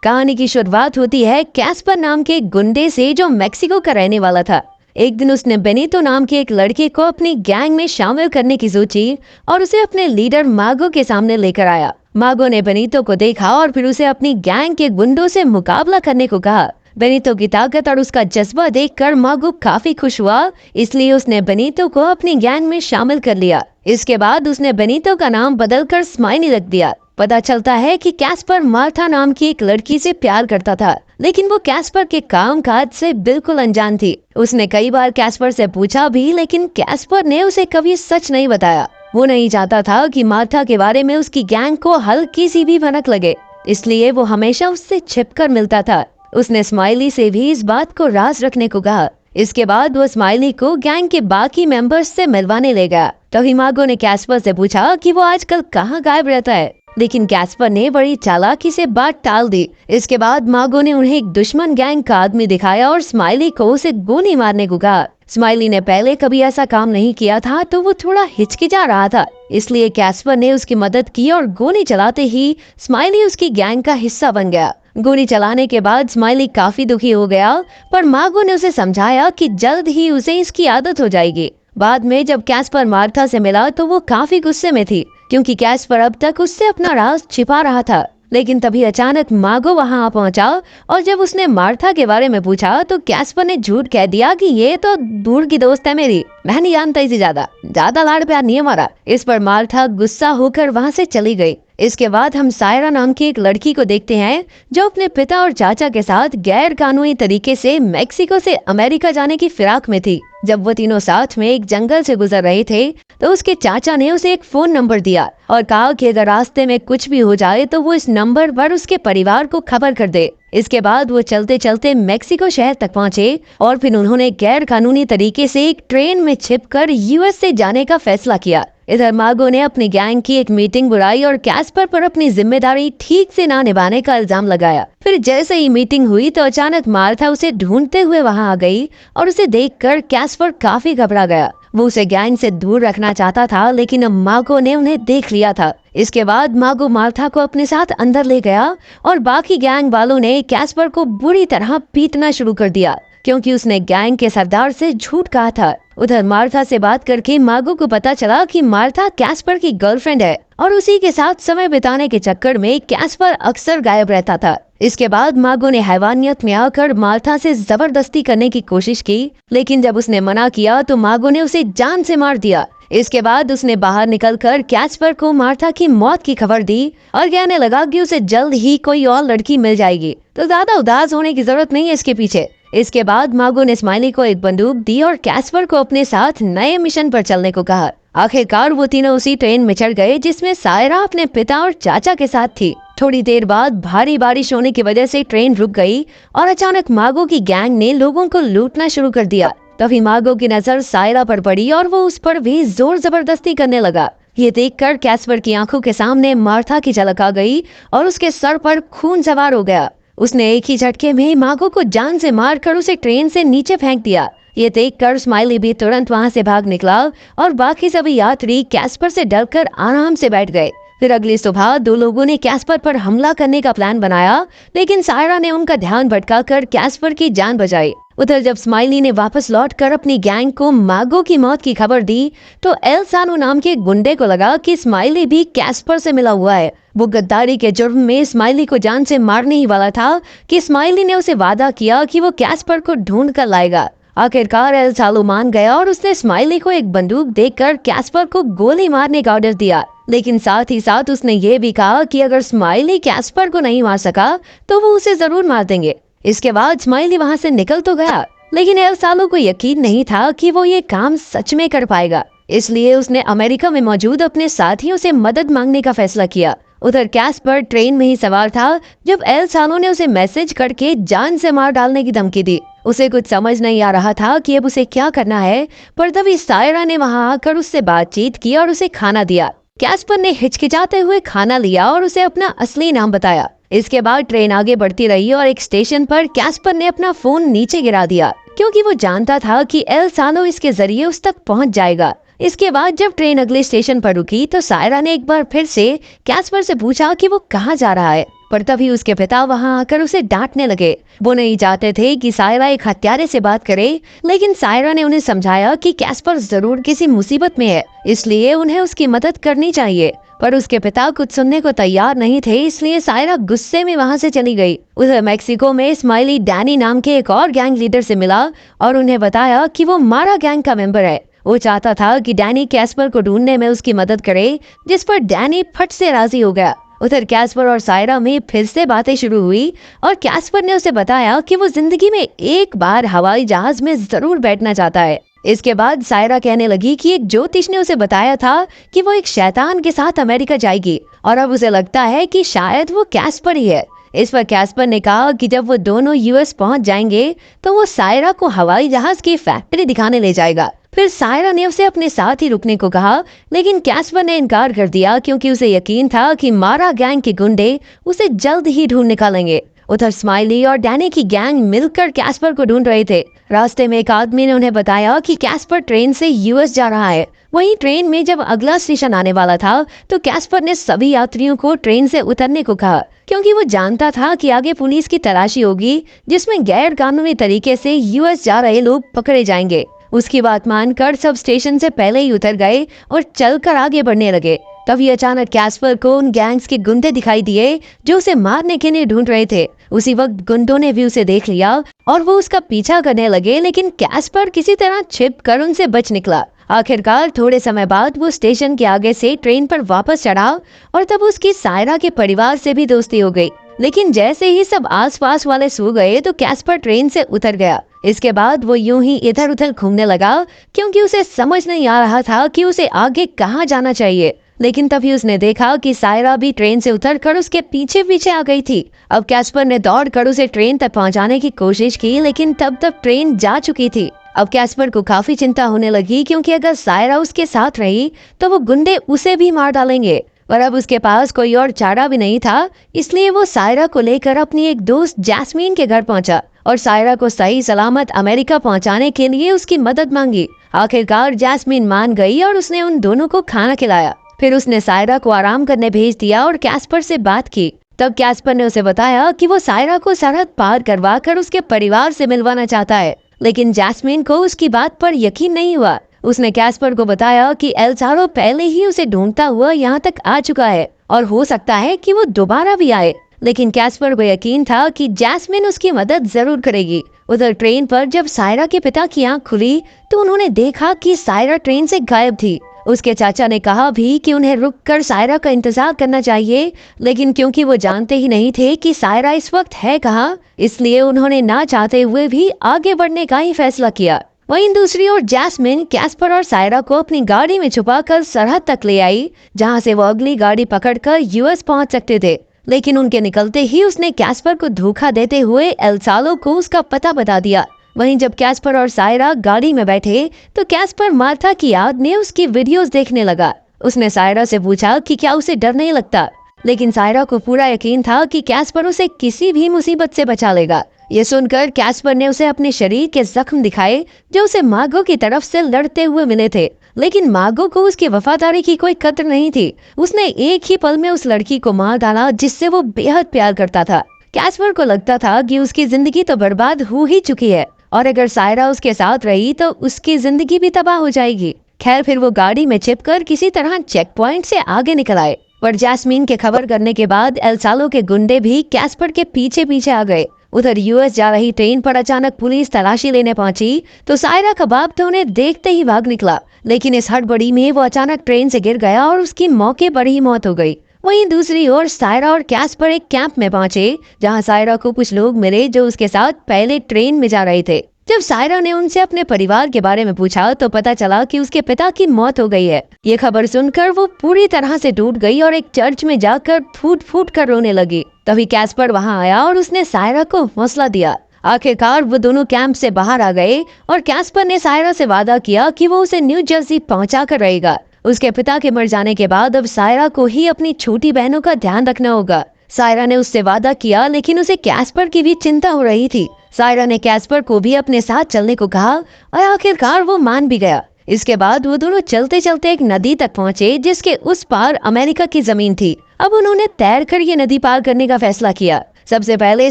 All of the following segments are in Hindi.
कहानी की शुरुआत होती है कैस्पर नाम के एक गुंडे से जो मेक्सिको का रहने वाला था। एक दिन उसने बेनितो नाम के एक लड़के को अपनी गैंग में शामिल करने की सोची और उसे अपने लीडर मागो के सामने लेकर आया। मागो ने बेनितो को देखा और फिर उसे अपनी गैंग के गुंडों से मुकाबला करने को कहा। बेनितो की ताकत और उसका जज्बा देखकर मागो काफी खुश हुआ, इसलिए उसने बेनितो को अपनी गैंग में शामिल कर लिया। इसके बाद उसने बेनितो का नाम बदलकर स्माइली रख दिया। पता चलता है कि कैस्पर मार्था नाम की एक लड़की से प्यार करता था, लेकिन वो कैस्पर के कामकाज से बिल्कुल अनजान थी। उसने कई बार कैस्पर से पूछा भी, लेकिन कैस्पर ने उसे कभी सच नहीं बताया। वो नहीं चाहता था कि मार्था के बारे में उसकी गैंग को हल्की सी भी भनक लगे, इसलिए वो हमेशा उससे छिपकर मिलता था। उसने स्माइली से भी इस बात को राज रखने को कहा। इसके बाद वो स्माइली को गैंग के बाकी मेंबर्स से मिलवाने ले गया। तभी मागो ने कैस्पर से पूछा कि वो आजकल कहाँ गायब रहता है, लेकिन कैस्पर ने बड़ी चालाकी से बात टाल दी। इसके बाद मागो ने उन्हें एक दुश्मन गैंग का आदमी दिखाया और स्माइली को उसे गोली मारने को कहा। स्माइली ने पहले कभी ऐसा काम नहीं किया था, तो वो थोड़ा हिचकिचा रहा था, इसलिए कैस्पर ने उसकी मदद की और गोली चलाते ही स्माइली उसकी गैंग का हिस्सा बन गया। गोली चलाने के बाद स्माइली काफी दुखी हो गया, पर मागो ने उसे समझाया कि जल्द ही उसे इसकी आदत हो जाएगी। बाद में जब कैस्पर मार्था से मिला तो वो काफी गुस्से में थी, क्योंकि कैस्पर अब तक उससे अपना राज छिपा रहा था। लेकिन तभी अचानक मागो वहां आ पहुंचा और जब उसने मार्था के बारे में पूछा तो कैस्पर ने झूठ कह दिया कि ये तो दूर की दोस्त है मेरी, मैं नहीं जानता इसे ज्यादा लाड़ प्यार नहीं हमारा। इस पर मार्था गुस्सा होकर वहां से चली गई। इसके बाद हम सायरा नाम की एक लड़की को देखते हैं जो अपने पिता और चाचा के साथ गैर कानूनी तरीके से मेक्सिको से अमेरिका जाने की फिराक में थी। जब वो तीनों साथ में एक जंगल से गुजर रहे थे तो उसके चाचा ने उसे एक फोन नंबर दिया और कहा कि अगर रास्ते में कुछ भी हो जाए तो वो इस नंबर पर उसके परिवार को खबर कर दे। इसके बाद वो चलते चलते मेक्सिको शहर तक पहुंचे और फिर उन्होंने गैर कानूनी तरीके से एक ट्रेन में छिपकर यूएस से जाने का फैसला किया। इधर मागो ने अपनी गैंग की एक मीटिंग बुलाई और कैस्पर पर अपनी जिम्मेदारी ठीक से ना निभाने का इल्जाम लगाया। फिर जैसे ही मीटिंग हुई तो अचानक मार्था उसे ढूंढते हुए वहां आ गई और उसे देखकर कैस्पर काफी घबरा गया। वो उसे गैंग से दूर रखना चाहता था, लेकिन अब मागो ने उन्हें देख लिया था। इसके बाद मागो मार्था को अपने साथ अंदर ले गया और बाकी गैंग वालों ने कैस्पर को बुरी तरह पीटना शुरू कर दिया, क्योंकि उसने गैंग के सरदार से झूठ कहा था। उधर मार्था से बात करके मागो को पता चला कि मार्था कैस्पर की गर्लफ्रेंड है और उसी के साथ समय बिताने के चक्कर में कैस्पर अक्सर गायब रहता था। इसके बाद मागो ने हैवानियत में आकर मार्था से जबरदस्ती करने की कोशिश की, लेकिन जब उसने मना किया तो मागो ने उसे जान से मार दिया। इसके बाद उसने बाहर निकलकर कैस्पर को मार्था की मौत की खबर दी और कहने लगा कि उसे जल्द ही कोई और लड़की मिल जाएगी, तो ज्यादा उदास होने की जरूरत नहीं है इसके पीछे। इसके बाद मागो ने स्माइली को एक बंदूक दी और कैस्पर को अपने साथ नए मिशन पर चलने को कहा। आखिरकार वो तीनों उसी ट्रेन में चढ़ गए जिसमें सायरा अपने पिता और चाचा के साथ थी। थोड़ी देर बाद भारी बारिश होने की वजह से ट्रेन रुक गई और अचानक मागो की गैंग ने लोगों को लूटना शुरू कर दिया। तभी मागो की नजर सायरा पर पड़ी और वो उस पर भी जोर जबरदस्ती करने लगा। ये देखकर कैस्पर की आंखों के सामने मार्था की झलक आ गई और उसके सर पर खून सवार हो गया। उसने एक ही झटके में मागो को जान से मारकर उसे ट्रेन से नीचे फेंक दिया। ये देखकर स्माइली भी तुरंत वहां से भाग निकला और बाकी सभी यात्री कैस्पर से डरकर आराम से बैठ गए। फिर अगली सुबह दो लोगों ने कैस्पर पर हमला करने का प्लान बनाया, लेकिन सायरा ने उनका ध्यान भटकाकर कैस्पर की जान बचाई। उधर जब स्माइली ने वापस लौटकर अपनी गैंग को मागो की मौत की खबर दी तो एल सानो नाम के गुंडे को लगा कि स्माइली भी कैस्पर से मिला हुआ है। वो गद्दारी के जुर्म में स्माइली को जान से मारने ही वाला था कि स्माइली ने उसे वादा किया कि वो कैस्पर को ढूंढ कर लाएगा। आखिरकार एल सालो मान गया और उसने स्माइली को एक बंदूक देकर कैस्पर को गोली मारने का ऑर्डर दिया, लेकिन साथ ही साथ उसने ये भी कहा कि अगर स्माइली कैस्पर को नहीं मार सका तो वो उसे जरूर मार देंगे। इसके बाद स्माइली वहां से निकल तो गया, लेकिन एल सालो को यकीन नहीं था कि वो ये काम सच में कर पाएगा, इसलिए उसने अमेरिका में मौजूद अपने साथियों से मदद मांगने का फैसला किया। उधर कैस्पर ट्रेन में ही सवार था जब एल सालो ने उसे मैसेज करके जान से मार डालने की धमकी दी। उसे कुछ समझ नहीं आ रहा था कि अब उसे क्या करना है, पर तभी सायरा ने वहां आकर उससे बातचीत की और उसे खाना दिया। कैस्पर ने हिचकिचाते हुए खाना लिया और उसे अपना असली नाम बताया। इसके बाद ट्रेन आगे बढ़ती रही और एक स्टेशन पर कैस्पर ने अपना फोन नीचे गिरा दिया, क्योंकि वो जानता था कि एल सालो इसके जरिए उस तक पहुंच जाएगा। इसके बाद जब ट्रेन अगले स्टेशन पर रुकी तो सायरा ने एक बार फिर से कैस्पर से पूछा कि वो कहाँ जा रहा है। पर तभी उसके पिता वहां आकर उसे डांटने लगे। वो नहीं चाहते थे कि सायरा एक हत्यारे से बात करे, लेकिन सायरा ने उन्हें समझाया कि कैस्पर जरूर किसी मुसीबत में है, इसलिए उन्हें उसकी मदद करनी चाहिए। पर उसके पिता कुछ सुनने को तैयार नहीं थे, इसलिए सायरा गुस्से में वहां से चली गई। उसे मेक्सिको में स्माइली डैनी नाम के एक और गैंग लीडर से मिला और उन्हें बताया कि वो मारा गैंग का मेंबर है। वो चाहता था कि डैनी कैस्पर को ढूंढने में उसकी मदद करे, जिस पर डैनी फट से राजी हो गया। उधर कैस्पर और सायरा में फिर से बातें शुरू हुई और कैस्पर ने उसे बताया कि वो जिंदगी में एक बार हवाई जहाज में जरूर बैठना चाहता है। इसके बाद सायरा कहने लगी कि एक ज्योतिष ने उसे बताया था कि वो एक शैतान के साथ अमेरिका जाएगी और अब उसे लगता है कि शायद वो कैस्पर ही है। इस पर कैस्पर ने कहा कि जब वो दोनों यूएस पहुंच जाएंगे तो वो सायरा को हवाई जहाज की फैक्ट्री दिखाने ले जाएगा। फिर सायरा ने उसे अपने साथ ही रुकने को कहा, लेकिन कैस्पर ने इनकार कर दिया क्योंकि उसे यकीन था कि मारा गैंग के गुंडे उसे जल्द ही ढूंढ निकालेंगे। उधर स्माइली और डैनी की गैंग मिलकर कैस्पर को ढूंढ रहे थे। रास्ते में एक आदमी ने उन्हें बताया कि कैस्पर ट्रेन से यूएस जा रहा है। वहीं ट्रेन में जब अगला स्टेशन आने वाला था तो कैस्पर ने सभी यात्रियों को ट्रेन से उतरने को कहा, क्योंकि वो जानता था कि आगे पुलिस की तलाशी होगी जिसमें गैर कानूनी तरीके से यूएस जा रहे लोग पकड़े जाएंगे। उसकी बात मानकर सब स्टेशन से पहले ही उतर गए और चलकर आगे बढ़ने लगे। तभी अचानक कैस्पर को उन गैंग्स के गुंडे दिखाई दिए जो उसे मारने के लिए ढूंढ रहे थे। उसी वक्त गुंडों ने भी उसे देख लिया और वो उसका पीछा करने लगे, लेकिन कैस्पर किसी तरह छिप कर उनसे बच निकला। आखिरकार थोड़े समय बाद वो स्टेशन के आगे से ट्रेन पर वापस चढ़ा और तब उसकी सायरा के परिवार से भी दोस्ती हो गई। लेकिन जैसे ही सब आसपास वाले सो गए तो कैस्पर ट्रेन से उतर गया। इसके बाद वो यूं ही इधर उधर घूमने लगा क्योंकि उसे समझ नहीं आ रहा था कि उसे आगे कहाँ जाना चाहिए। लेकिन तभी उसने देखा कि सायरा भी ट्रेन से उतरकर उसके पीछे पीछे आ गई थी। अब कैस्पर ने दौड़कर उसे ट्रेन तक पहुंचाने की कोशिश की, लेकिन तब तक ट्रेन जा चुकी थी। अब कैस्पर को काफी चिंता होने लगी क्योंकि अगर सायरा उसके साथ रही तो वो गुंडे उसे भी मार डालेंगे। पर अब उसके पास कोई और चारा भी नहीं था, इसलिए वो सायरा को लेकर अपनी एक दोस्त जैस्मीन के घर पहुंचा और सायरा को सही सलामत अमेरिका पहुंचाने के लिए उसकी मदद मांगी। आखिरकार जैस्मीन मान गई और उसने उन दोनों को खाना खिलाया। फिर उसने सायरा को आराम करने भेज दिया और कैस्पर से बात की। तब कैस्पर ने उसे बताया कि वो सायरा को सरहद पार करवा कर उसके परिवार से मिलवाना चाहता है, लेकिन जैस्मीन को उसकी बात पर यकीन नहीं हुआ। उसने कैस्पर को बताया कि एल्सारो पहले ही उसे ढूंढता हुआ यहाँ तक आ चुका है और हो सकता है कि वो दोबारा भी आए। लेकिन कैस्पर को यकीन था कि जैस्मिन उसकी मदद जरूर करेगी। उधर ट्रेन पर जब सायरा के पिता की आंख खुली तो उन्होंने देखा कि सायरा ट्रेन से गायब थी। उसके चाचा ने कहा भी कि उन्हें रुककर सायरा का इंतजार करना चाहिए, लेकिन क्योंकि वो जानते ही नहीं थे कि सायरा इस वक्त है कहाँ, इसलिए उन्होंने ना चाहते हुए भी आगे बढ़ने का ही फैसला किया। वहीं दूसरी ओर जैस्मिन कैस्पर और सायरा को अपनी गाड़ी में छुपाकर सरहद तक ले आई, जहां से वो अगली गाड़ी पकड़कर यूएस पहुंच सकते थे। लेकिन उनके निकलते ही उसने कैस्पर को धोखा देते हुए एल्सालो को उसका पता बता दिया। वहीं जब कैस्पर और सायरा गाड़ी में बैठे तो कैस्पर मार्था की याद में उसकी वीडियोस देखने लगा। उसने सायरा से पूछा कि क्या उसे डर नहीं लगता, लेकिन सायरा को पूरा यकीन था कि कैस्पर उसे किसी भी मुसीबत से बचा लेगा। ये सुनकर कैस्पर ने उसे अपने शरीर के जख्म दिखाए जो उसे मार्गो की तरफ से लड़ते हुए मिले थे, लेकिन मार्गो को उसकी वफादारी की कोई कद्र नहीं थी। उसने एक ही पल में उस लड़की को मार डाला जिससे वो बेहद प्यार करता था। कैस्पर को लगता था कि उसकी जिंदगी तो बर्बाद हो ही चुकी है और अगर सायरा उसके साथ रही तो उसकी जिंदगी भी तबाह हो जाएगी। खैर फिर वो गाड़ी में छिपकर किसी तरह चेक पॉइंट से आगे निकल आए, पर जैस्मीन के खबर करने के बाद एल्सालो के गुंडे भी कैस्पर के पीछे पीछे आ गए। उधर यूएस जा रही ट्रेन पर अचानक पुलिस तलाशी लेने पहुंची तो सायरा का बाप तो उन्हें देखते ही भाग निकला, लेकिन इस हड़बड़ी में वो अचानक ट्रेन से गिर गया और उसकी मौके पर ही मौत हो गई। वहीं दूसरी ओर सायरा और कैस्पर एक कैंप में पहुंचे जहां सायरा को कुछ लोग मिले जो उसके साथ पहले ट्रेन में जा रहे थे। जब सायरा ने उनसे अपने परिवार के बारे में पूछा तो पता चला कि उसके पिता की मौत हो गई है। ये खबर सुनकर वो पूरी तरह से टूट गई और एक चर्च में जाकर फूट फूट कर रोने लगी। तभी कैस्पर वहां आया और उसने सायरा को हौसला दिया। आखिरकार वो दोनों कैंप से बाहर आ गए और कैस्पर ने सायरा से वादा किया कि वो उसे न्यू जर्सी पहुंचा कर रहेगा। उसके पिता के मर जाने के बाद अब सायरा को ही अपनी छोटी बहनों का ध्यान रखना होगा। सायरा ने उससे वादा किया, लेकिन उसे कैस्पर की भी चिंता हो रही थी। सायरा ने कैस्पर को भी अपने साथ चलने को कहा और आखिरकार वो मान भी गया। इसके बाद वो दोनों चलते चलते एक नदी तक पहुंचे जिसके उस पार अमेरिका की जमीन थी। अब उन्होंने तैरकर ये नदी पार करने का फैसला किया। सबसे पहले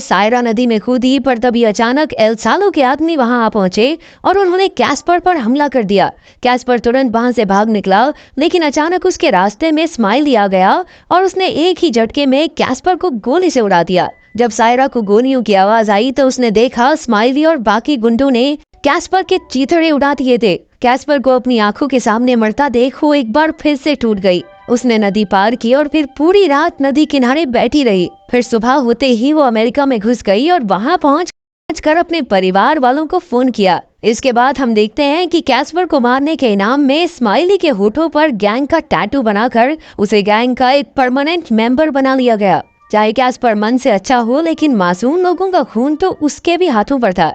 सायरा नदी में कूदी, पर तभी अचानक एल सालो के आदमी वहां आ पहुंचे और उन्होंने कैस्पर पर हमला कर दिया। कैस्पर तुरंत वहां से भाग निकला, लेकिन अचानक उसके रास्ते में स्माइली आ गया और उसने एक ही झटके में कैस्पर को गोली से उड़ा दिया। जब सायरा को गोलियों की आवाज आई तो उसने देखा स्माइली और बाकी गुंडों ने कैस्पर के चीथड़े उड़ा दिए थे। कैस्पर को अपनी आंखों के सामने मरता देख वो एक बार फिर से टूट गई। उसने नदी पार की और फिर पूरी रात नदी किनारे बैठी रही। फिर सुबह होते ही वो अमेरिका में घुस गई और वहां पहुंच कर अपने परिवार वालों को फोन किया। इसके बाद हम देखते हैं कि कैस्पर को मारने के इनाम में स्माइली के होठों पर गैंग का टैटू बनाकर उसे गैंग का एक परमानेंट मेंबर बना लिया गया। चाहे कैस्पर मन से अच्छा हो, लेकिन मासूम लोगों का खून तो उसके भी हाथों पर था।